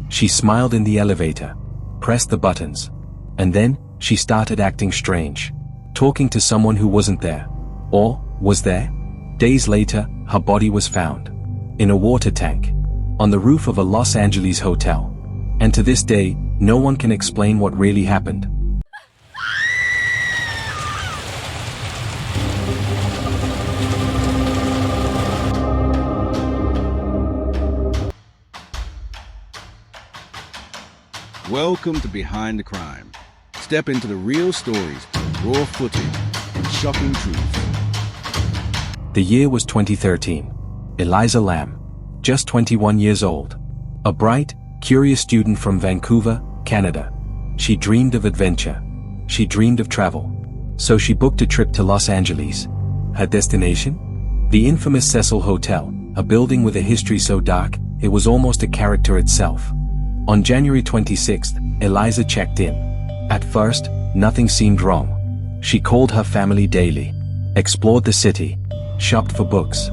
She smiled in the elevator, pressed the buttons, and then she started acting strange, talking to someone who wasn't there. Or was there? Days later, her body was found in a water tank on the roof of a Los Angeles hotel. And to this day, no one can explain what really happened. Welcome to Behind the Crime. Step into the real stories, raw footage, and shocking truths. The year was 2013. Elisa Lam, just 21 years old. A bright, curious student from Vancouver, Canada. She dreamed of adventure. She dreamed of travel. So she booked a trip to Los Angeles. Her destination? The infamous Cecil Hotel, a building with a history so dark, it was almost a character itself. On January 26th, Elisa checked in. At first, nothing seemed wrong. She called her family daily, explored the city, shopped for books.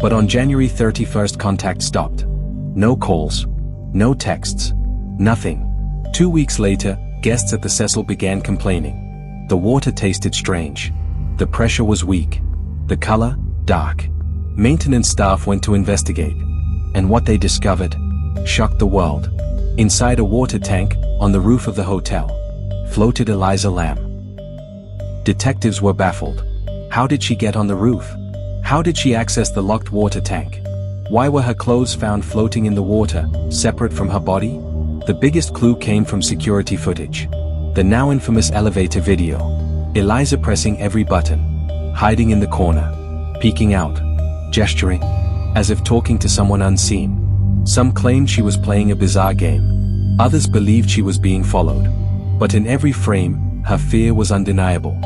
But on January 31st, contact stopped. No calls, no texts, nothing. 2 weeks later, guests at the Cecil began complaining. The water tasted strange. The pressure was weak. The color, dark. Maintenance staff went to investigate. And what they discovered shocked the world. Inside a water tank, on the roof of the hotel, floated Elisa Lam. Detectives were baffled. How did she get on the roof? How did she access the locked water tank? Why were her clothes found floating in the water, separate from her body? The biggest clue came from security footage. The now infamous elevator video. Elisa pressing every button, hiding in the corner, peeking out, gesturing, as if talking to someone unseen. Some claimed she was playing a bizarre game. Others believed she was being followed. But in every frame, her fear was undeniable.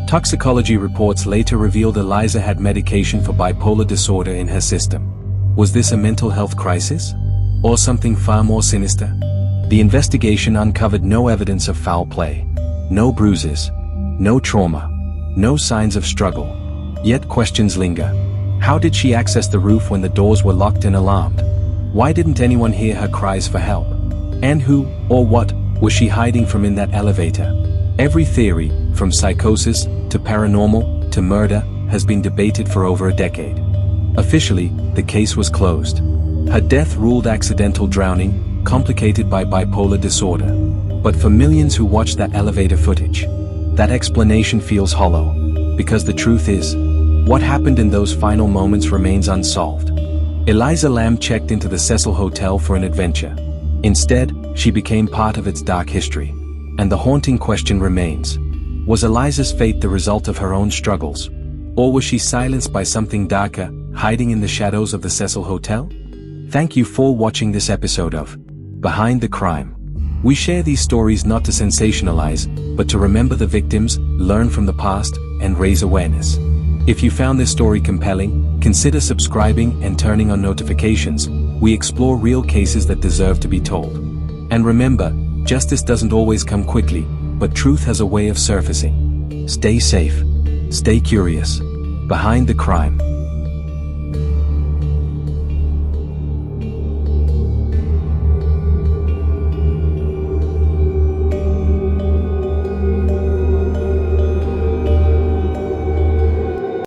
Toxicology reports later revealed Elisa had medication for bipolar disorder in her system. Was this a mental health crisis? Or something far more sinister? The investigation uncovered no evidence of foul play. No bruises. No trauma. No signs of struggle. Yet questions linger. How did she access the roof when the doors were locked and alarmed? Why didn't anyone hear her cries for help? And who, or what, was she hiding from in that elevator? Every theory, from psychosis, to paranormal, to murder, has been debated for over a decade. Officially, the case was closed. Her death ruled accidental drowning, complicated by bipolar disorder. But for millions who watched that elevator footage, that explanation feels hollow. Because the truth is, what happened in those final moments remains unsolved. Elisa Lam checked into the Cecil Hotel for an adventure. Instead, she became part of its dark history. And the haunting question remains. Was Elisa's fate the result of her own struggles? Or was she silenced by something darker, hiding in the shadows of the Cecil Hotel? Thank you for watching this episode of Behind the Crime. We share these stories not to sensationalize, but to remember the victims, learn from the past, and raise awareness. If you found this story compelling, consider subscribing and turning on notifications. We explore real cases that deserve to be told. And remember, justice doesn't always come quickly, but truth has a way of surfacing. Stay safe. Stay curious. Behind the Crime.